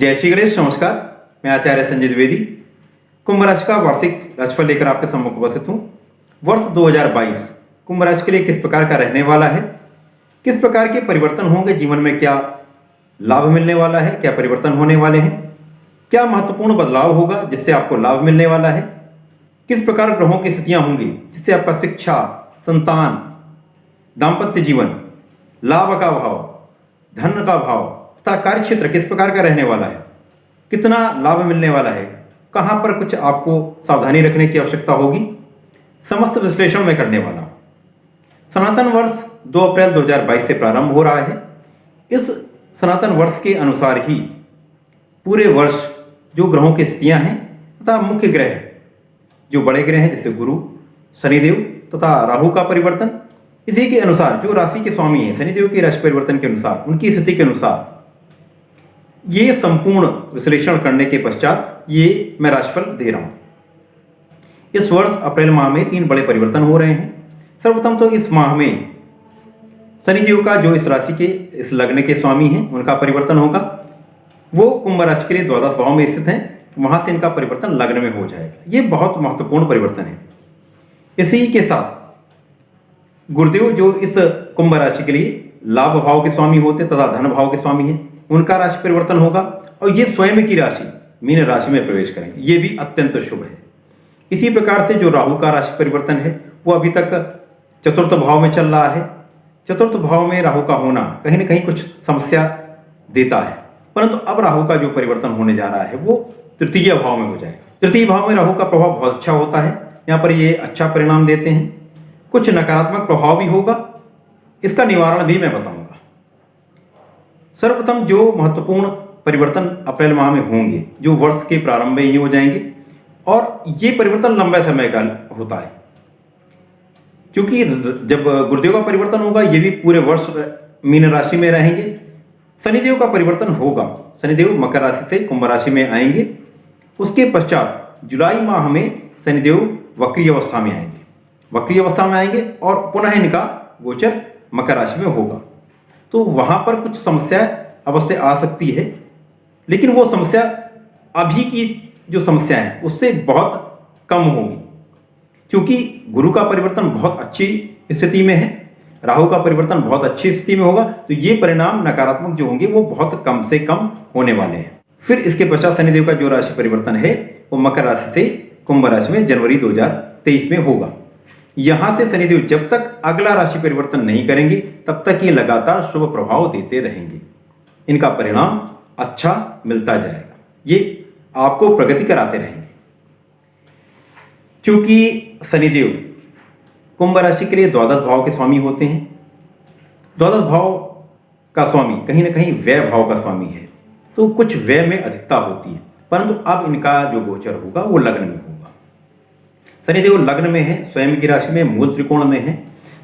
जय श्री गणेश। नमस्कार, मैं आचार्य संजय द्विवेदी कुंभ राशि का वार्षिक राशिफल लेकर आपके सम्मुख उपस्थित हूँ। वर्ष 2022 कुंभ राशि के लिए किस प्रकार का रहने वाला है, किस प्रकार के परिवर्तन होंगे जीवन में, क्या लाभ मिलने वाला है, क्या परिवर्तन होने वाले हैं, क्या महत्वपूर्ण बदलाव होगा जिससे आपको लाभ मिलने वाला है, किस प्रकार ग्रहों की स्थितियां होंगी जिससे आपका शिक्षा, संतान, दाम्पत्य जीवन, लाभ का भाव, धन का भाव तथा कार्य क्षेत्र किस प्रकार का रहने वाला है, कितना लाभ मिलने वाला है, कहां पर कुछ आपको सावधानी रखने की आवश्यकता होगी, समस्त विश्लेषण में करने वाला हूं। सनातन वर्ष 2 अप्रैल 2022 से प्रारंभ हो रहा है। इस सनातन वर्ष के अनुसार ही पूरे वर्ष जो ग्रहों की स्थितियां हैं तथा मुख्य ग्रह जो बड़े ग्रह हैं जैसे गुरु, शनिदेव तथा राहु का परिवर्तन, इसी के अनुसार जो राशि के स्वामी हैं शनिदेव की राशि परिवर्तन के अनुसार, उनकी स्थिति के अनुसार ये संपूर्ण विश्लेषण करने के पश्चात ये मैं राशिफल दे रहा हूं। इस वर्ष अप्रैल माह में 3 बड़े परिवर्तन हो रहे हैं। सर्वप्रथम तो इस माह में शनिदेव का जो इस राशि के इस लग्न के स्वामी हैं उनका परिवर्तन होगा। वो कुंभ राशि के लिए द्वादश भाव में स्थित हैं, वहां से इनका परिवर्तन लग्न में हो जाएगा। ये बहुत महत्वपूर्ण परिवर्तन है। इसी के साथ गुरुदेव जो इस कुंभ राशि के लिए लाभ भाव के स्वामी होते तथा धन भाव के स्वामी हैं, उनका राशि परिवर्तन होगा और ये स्वयं की राशि मीन राशि में प्रवेश करेंगे। ये भी अत्यंत शुभ है। इसी प्रकार से जो राहु का राशि परिवर्तन है वो अभी तक चतुर्थ भाव में चल रहा है। चतुर्थ भाव में राहु का होना कहीं ना कहीं कुछ समस्या देता है, परंतु अब राहु का जो परिवर्तन होने जा रहा है वो तृतीय भाव में हो जाएगा। तृतीय भाव में राहु का प्रभाव बहुत अच्छा होता है, यहाँ पर ये अच्छा परिणाम देते हैं। कुछ नकारात्मक प्रभाव भी होगा, इसका निवारण भी मैं बताऊंगा। सर्वप्रथम जो महत्वपूर्ण परिवर्तन अप्रैल माह में होंगे जो वर्ष के प्रारंभ में ही हो जाएंगे और ये परिवर्तन लंबे समय का होता है, क्योंकि जब गुरुदेव का परिवर्तन होगा ये भी पूरे वर्ष मीन राशि में रहेंगे। शनिदेव का परिवर्तन होगा, शनिदेव मकर राशि से कुंभ राशि में आएंगे। उसके पश्चात जुलाई माह में शनिदेव वक्री अवस्था में आएंगे, वक्री अवस्था में आएंगे और पुनः इनका गोचर मकर राशि में होगा। तो वहां पर कुछ समस्या अवश्य आ सकती है, लेकिन वो समस्या अभी की जो समस्या है उससे बहुत कम होगी, क्योंकि गुरु का परिवर्तन बहुत अच्छी स्थिति में है, राहु का परिवर्तन बहुत अच्छी स्थिति में होगा। तो ये परिणाम नकारात्मक जो होंगे वो बहुत कम से कम होने वाले हैं। फिर इसके पश्चात शनिदेव का जो राशि परिवर्तन है वो मकर राशि से कुंभ राशि में जनवरी 2023 में होगा। यहां से शनिदेव जब तक अगला राशि परिवर्तन नहीं करेंगे तब तक ये लगातार शुभ प्रभाव देते रहेंगे। इनका परिणाम अच्छा मिलता जाएगा, ये आपको प्रगति कराते रहेंगे। क्योंकि शनिदेव कुंभ राशि के लिए द्वादश भाव के स्वामी होते हैं। द्वादश भाव का स्वामी कहीं ना कहीं व्यय भाव का स्वामी है, तो कुछ व्यय में अधिकता होती है, परंतु अब इनका जो गोचर होगा वो लग्न में होगा। शनिदेव लग्न में है, स्वयं की राशि में, मूल त्रिकोण में है।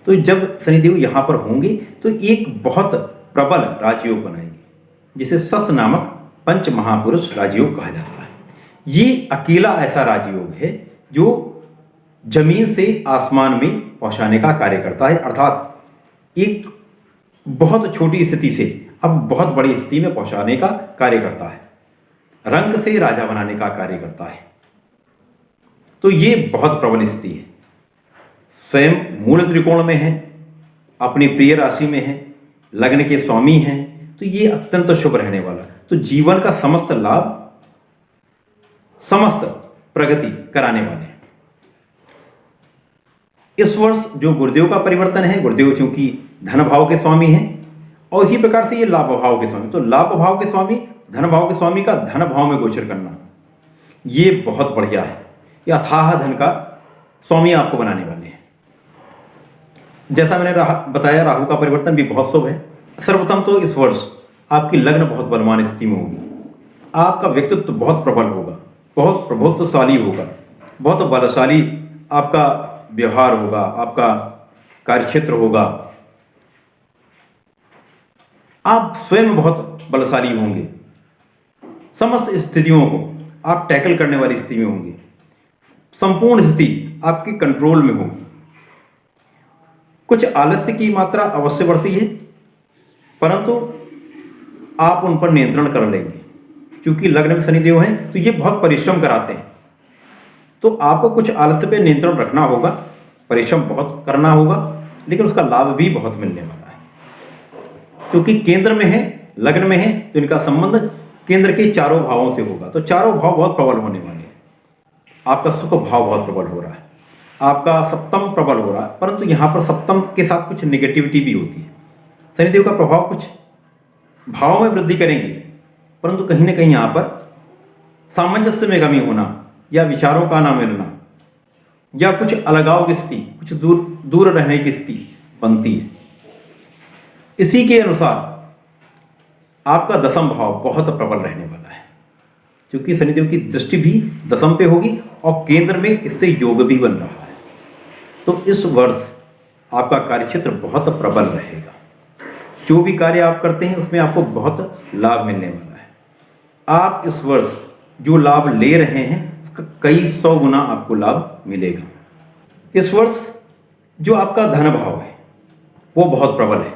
तो जब शनिदेव यहां पर होंगे तो एक बहुत प्रबल राजयोग बनाएंगे, जिसे सस नामक पंच महापुरुष राजयोग कहा जाता है। ये अकेला ऐसा राजयोग है जो जमीन से आसमान में पहुंचाने का कार्य करता है, अर्थात एक बहुत छोटी स्थिति से अब बहुत बड़ी स्थिति में पहुंचाने का कार्य करता है, रंक से राजा बनाने का कार्य करता है। तो ये बहुत प्रबल स्थिति है। स्वयं मूल त्रिकोण में है, अपनी प्रिय राशि में है, लग्न के स्वामी हैं, तो ये अत्यंत शुभ रहने वाला। तो जीवन का समस्त लाभ, समस्त प्रगति कराने वाले हैं। इस वर्ष जो गुरुदेव का परिवर्तन है, गुरुदेव चूंकि धन भाव के स्वामी हैं और इसी प्रकार से ये लाभ भाव के स्वामी, तो लाभ भाव के स्वामी, धन भाव के स्वामी का धन भाव में गोचर करना ये बहुत बढ़िया है। ये अथाह धन का स्वामी आपको बनाने वाले हैं। जैसा मैंने बताया, राहु का परिवर्तन भी बहुत शुभ है। सर्वप्रथम तो इस वर्ष आपकी लग्न बहुत बलवान स्थिति में होगी, आपका व्यक्तित्व बहुत प्रबल होगा, बहुत प्रभुत्वशाली होगा, बहुत बलशाली आपका व्यवहार होगा, आपका कार्यक्षेत्र होगा, आप स्वयं बहुत बलशाली होंगे। समस्त स्थितियों को आप टैकल करने वाली स्थिति में होंगे, संपूर्ण स्थिति आपके कंट्रोल में होगी। कुछ आलस्य की मात्रा अवश्य बढ़ती है, परंतु आप उन पर नियंत्रण कर लेंगे। क्योंकि लग्न में शनिदेव हैं तो ये बहुत परिश्रम कराते हैं। तो आपको कुछ आलस्य पे नियंत्रण रखना होगा, परिश्रम बहुत करना होगा, लेकिन उसका लाभ भी बहुत मिलने वाला है। क्योंकि केंद्र में है, लग्न में है, तो इनका संबंध केंद्र के चारों भावों से होगा। तो चारों भाव बहुत प्रबल होने वाले हैं। आपका सुख भाव बहुत प्रबल हो रहा है, आपका सप्तम प्रबल हो रहा है, परंतु यहाँ पर सप्तम के साथ कुछ नेगेटिविटी भी होती है। शनिदेव का प्रभाव कुछ भाव में वृद्धि करेंगे, परंतु कहीं ना कहीं यहाँ पर सामंजस्य में कमी होना या विचारों का ना मिलना या कुछ अलगाव की स्थिति, कुछ दूर रहने की स्थिति बनती है। इसी के अनुसार आपका दसम भाव बहुत प्रबल रहने वाला है, क्योंकि शनिदेव की दृष्टि भी दसम पे होगी और केंद्र में इससे योग भी बन रहा है। तो इस वर्ष आपका कार्यक्षेत्र बहुत प्रबल रहेगा। जो भी कार्य आप करते हैं उसमें आपको बहुत लाभ मिलने वाला है। आप इस वर्ष जो लाभ ले रहे हैं उसका कई 100 गुना आपको लाभ मिलेगा। इस वर्ष जो आपका धन भाव है वो बहुत प्रबल है।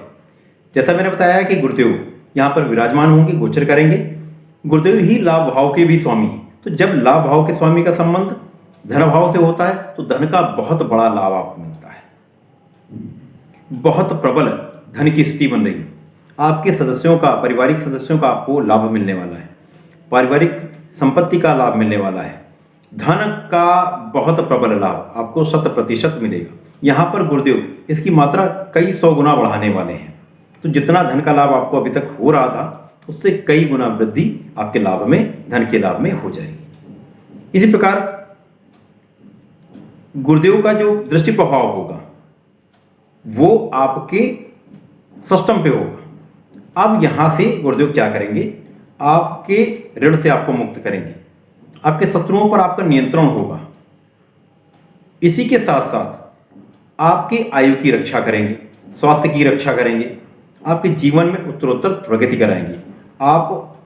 जैसा मैंने बताया कि गुरुदेव यहाँ पर विराजमान होंगे, गोचर करेंगे। गुरुदेव ही लाभ भाव के भी स्वामी हैं। तो जब लाभ भाव के स्वामी का संबंध धन भाव से होता है तो धन का बहुत बड़ा लाभ आपको मिलता है। बहुत प्रबल धन की स्थिति बन रही है। आपके सदस्यों का, पारिवारिक सदस्यों का आपको लाभ मिलने वाला है। पारिवारिक संपत्ति का लाभ मिलने वाला है। धन का बहुत प्रबल लाभ आपको 100% मिलेगा। यहाँ पर गुरुदेव इसकी मात्रा कई 100 गुना बढ़ाने वाले हैं। तो जितना धन का लाभ आपको अभी तक हो रहा था उससे कई गुना वृद्धि आपके लाभ में, धन के लाभ में हो जाएगी। इसी प्रकार गुरुदेव का जो दृष्टि प्रभाव होगा वो आपके षष्ठम पे होगा। अब यहां से गुरुदेव क्या करेंगे, आपके ऋण से आपको मुक्त करेंगे, आपके शत्रुओं पर आपका नियंत्रण होगा। इसी के साथ साथ आपके आयु की रक्षा करेंगे, स्वास्थ्य की रक्षा करेंगे, आपके जीवन में उत्तरोत्तर प्रगति कराएंगे। आप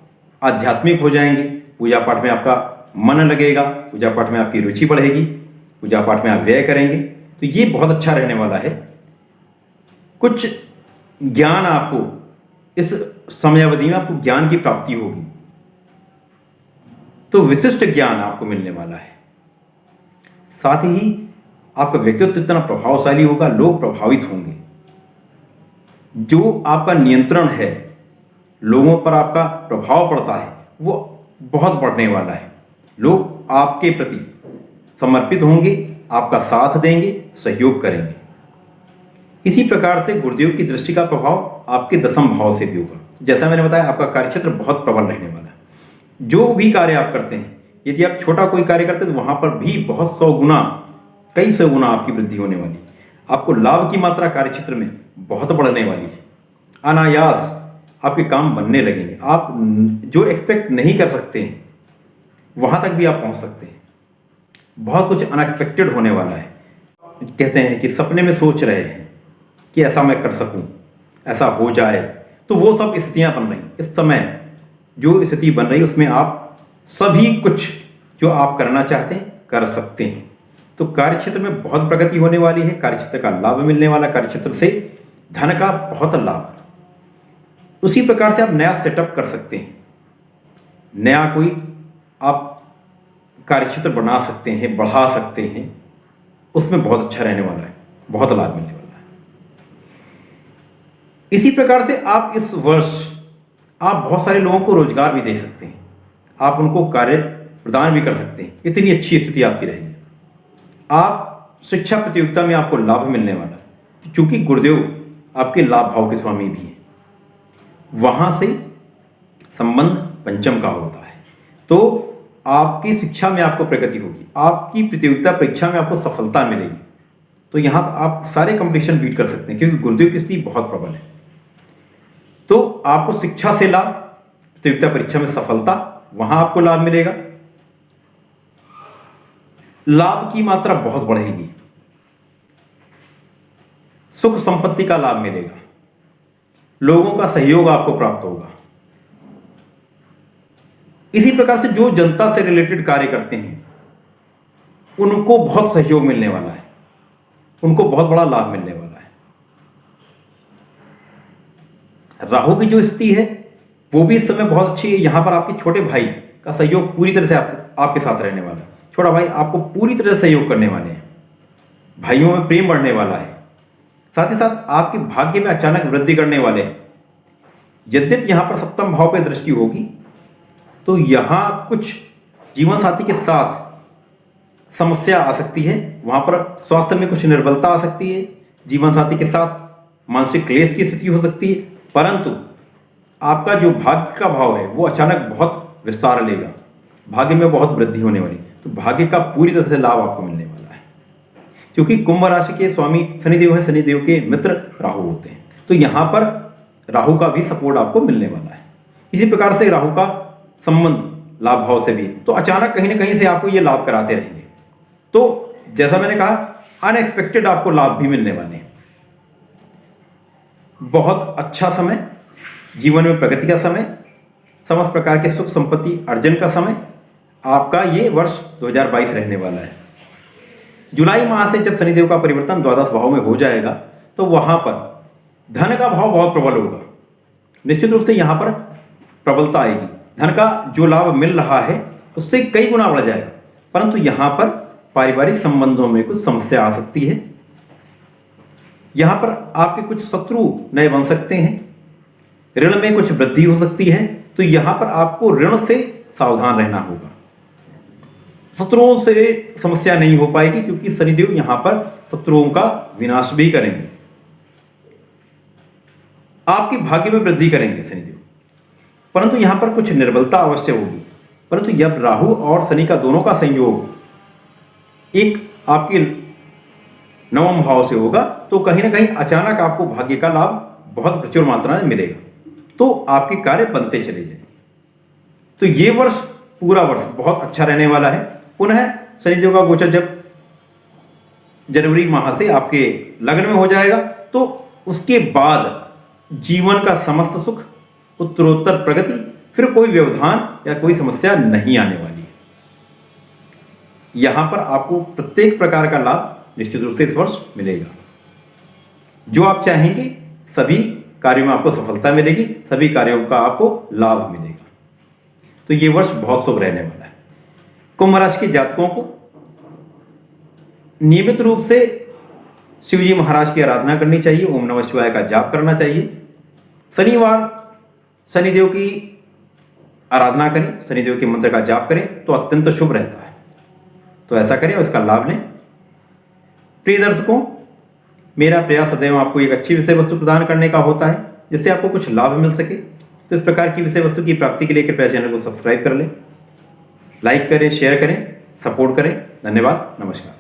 आध्यात्मिक हो जाएंगे, पूजा पाठ में आपका मन लगेगा, पूजा पाठ में आपकी रुचि बढ़ेगी, पूजा पाठ में आप व्यय करेंगे। तो ये बहुत अच्छा रहने वाला है। कुछ ज्ञान आपको इस समयावधि में आपको ज्ञान की प्राप्ति होगी, तो विशिष्ट ज्ञान आपको मिलने वाला है। साथ ही आपका व्यक्तित्व इतना प्रभावशाली होगा, लोग प्रभावित होंगे। जो आपका नियंत्रण है, लोगों पर आपका प्रभाव पड़ता है, वो बहुत बढ़ने वाला है। लोग आपके प्रति समर्पित होंगे, आपका साथ देंगे, सहयोग करेंगे। इसी प्रकार से गुरुदेव की दृष्टि का प्रभाव आपके दसम भाव से भी होगा। जैसा मैंने बताया, आपका कार्यक्षेत्र बहुत प्रबल रहने वाला है। जो भी कार्य आप करते हैं, यदि आप छोटा कोई कार्य करते हैं तो वहां पर भी बहुत 100 गुना, कई 100 गुना आपकी वृद्धि होने वाली है। आपको लाभ की मात्रा कार्यक्षेत्र में बहुत बढ़ने वाली है। अनायास आपके काम बनने लगेंगे। आप जो एक्सपेक्ट नहीं कर सकते हैं वहां तक भी आप पहुंच सकते हैं। बहुत कुछ अनएक्सपेक्टेड होने वाला है। कहते हैं कि सपने में सोच रहे हैं कि ऐसा मैं कर सकूं, ऐसा हो जाए, तो वो सब स्थितियां बन रही। इस समय जो स्थिति बन रही है उसमें आप सभी कुछ जो आप करना चाहते हैं कर सकते हैं। तो कार्यक्षेत्र में बहुत प्रगति होने वाली है, कार्यक्षेत्र का लाभ मिलने वाला, कार्यक्षेत्र से धन का बहुत लाभ। उसी प्रकार से आप नया सेटअप कर सकते हैं, नया कोई आप कार्यक्षेत्र बना सकते हैं, बढ़ा सकते हैं, उसमें बहुत अच्छा रहने वाला है, बहुत लाभ मिलने वाला है। इसी प्रकार से आप इस वर्ष आप बहुत सारे लोगों को रोजगार भी दे सकते हैं, आप उनको कार्य प्रदान भी कर सकते हैं। इतनी अच्छी स्थिति आपकी रहेगी। आप शिक्षा प्रतियोगिता में आपको लाभ मिलने वाला है, क्योंकि गुरुदेव आपके लाभ भाव के स्वामी भी हैं। वहां से संबंध पंचम का होता है। तो आपकी शिक्षा में आपको प्रगति होगी, आपकी प्रतियोगिता परीक्षा में आपको सफलता मिलेगी। तो यहां आप सारे कंपटीशन बीट कर सकते हैं, क्योंकि गुरुदेव की स्थिति बहुत प्रबल है। तो आपको शिक्षा से लाभ, प्रतियोगिता परीक्षा में सफलता, वहां आपको लाभ मिलेगा। लाभ की मात्रा बहुत बढ़ेगी, सुख संपत्ति का लाभ मिलेगा, लोगों का सहयोग आपको प्राप्त होगा। इसी प्रकार से जो जनता से रिलेटेड कार्य करते हैं उनको बहुत सहयोग मिलने वाला है, उनको बहुत बड़ा लाभ मिलने वाला है। राहु की जो स्थिति है वो भी इस समय बहुत अच्छी है। यहाँ पर आपके छोटे भाई का सहयोग पूरी तरह से आपके साथ रहने वाला है। छोटा भाई आपको पूरी तरह से सहयोग करने वाले हैं, भाइयों में प्रेम बढ़ने वाला है। साथ ही साथ आपके भाग्य में अचानक वृद्धि करने वाले हैं। यद्यपि यहाँ पर सप्तम भाव पर दृष्टि होगी तो यहाँ कुछ जीवन साथी के साथ समस्या आ सकती है, वहाँ पर स्वास्थ्य में कुछ निर्बलता आ सकती है, जीवन साथी के साथ मानसिक क्लेश की स्थिति हो सकती है। परंतु आपका जो भाग्य का भाव है वो अचानक बहुत विस्तार लेगा, भाग्य में बहुत वृद्धि होने वाली, तो भाग्य का पूरी तरह से लाभ आपको मिलने वाला है। क्योंकि कुंभ राशि के स्वामी शनिदेव हैं, शनिदेव के मित्र राहु होते हैं, तो यहाँ पर राहु का भी सपोर्ट आपको मिलने वाला है। इसी प्रकार से राहु का संबंध लाभ भाव से भी, तो अचानक कहीं ना कहीं से आपको ये लाभ कराते रहेंगे। तो जैसा मैंने कहा, अनएक्सपेक्टेड आपको लाभ भी मिलने वाले हैं। बहुत अच्छा समय, जीवन में प्रगति का समय, समस्त प्रकार के सुख संपत्ति अर्जन का समय आपका ये वर्ष 2022 रहने वाला है। जुलाई माह से जब शनिदेव का परिवर्तन द्वादश भाव में हो जाएगा तो वहां पर धन का भाव बहुत प्रबल होगा। निश्चित रूप से यहां पर प्रबलता आएगी, धन का जो लाभ मिल रहा है उससे कई गुना बढ़ जाएगा। परंतु यहां पर पारिवारिक संबंधों में कुछ समस्या आ सकती है। यहां पर आपके कुछ शत्रु नए बन सकते हैं, ऋण में कुछ वृद्धि हो सकती है, तो यहां पर आपको ऋण से सावधान रहना होगा। शत्रुओं से समस्या नहीं हो पाएगी क्योंकि शनिदेव यहां पर शत्रुओं का विनाश भी करेंगे, आपके भाग्य में वृद्धि करेंगे शनिदेव। परंतु यहां पर कुछ निर्बलता अवश्य होगी। परंतु जब राहु और शनि का दोनों का संयोग एक आपके नवम भाव से होगा तो कहीं ना कहीं अचानक आपको भाग्य का लाभ बहुत प्रचुर मात्रा में मिलेगा, तो आपके कार्य बनते चले जाएंगे। तो ये वर्ष, पूरा वर्ष बहुत अच्छा रहने वाला है। पुनः शनिदेव का गोचर जब जनवरी माह से आपके लग्न में हो जाएगा तो उसके बाद जीवन का समस्त सुख, उत्तरोत्तर प्रगति, फिर कोई व्यवधान या कोई समस्या नहीं आने वाली है। यहां पर आपको प्रत्येक प्रकार का लाभ निश्चित रूप से इस वर्ष मिलेगा। जो आप चाहेंगे सभी कार्यों में आपको सफलता मिलेगी, सभी कार्यों का आपको लाभ मिलेगा। तो ये वर्ष बहुत शुभ रहने वाला है। कुंभ राशि के जातकों को नियमित रूप से शिवजी महाराज की आराधना करनी चाहिए, ओम नमः शिवाय का जाप करना चाहिए। शनिवार शनिदेव की आराधना करें, शनिदेव के मंत्र का जाप करें तो अत्यंत शुभ रहता है। तो ऐसा करें और इसका लाभ लें। प्रिय दर्शकों, मेरा प्रयास सदैव आपको एक अच्छी विषय वस्तु प्रदान करने का होता है जिससे आपको कुछ लाभ मिल सके। तो इस प्रकार की विषय वस्तु की प्राप्ति के लिए कृपया चैनल को सब्सक्राइब कर लें, लाइक करें, शेयर करें, सपोर्ट करें। धन्यवाद, नमस्कार।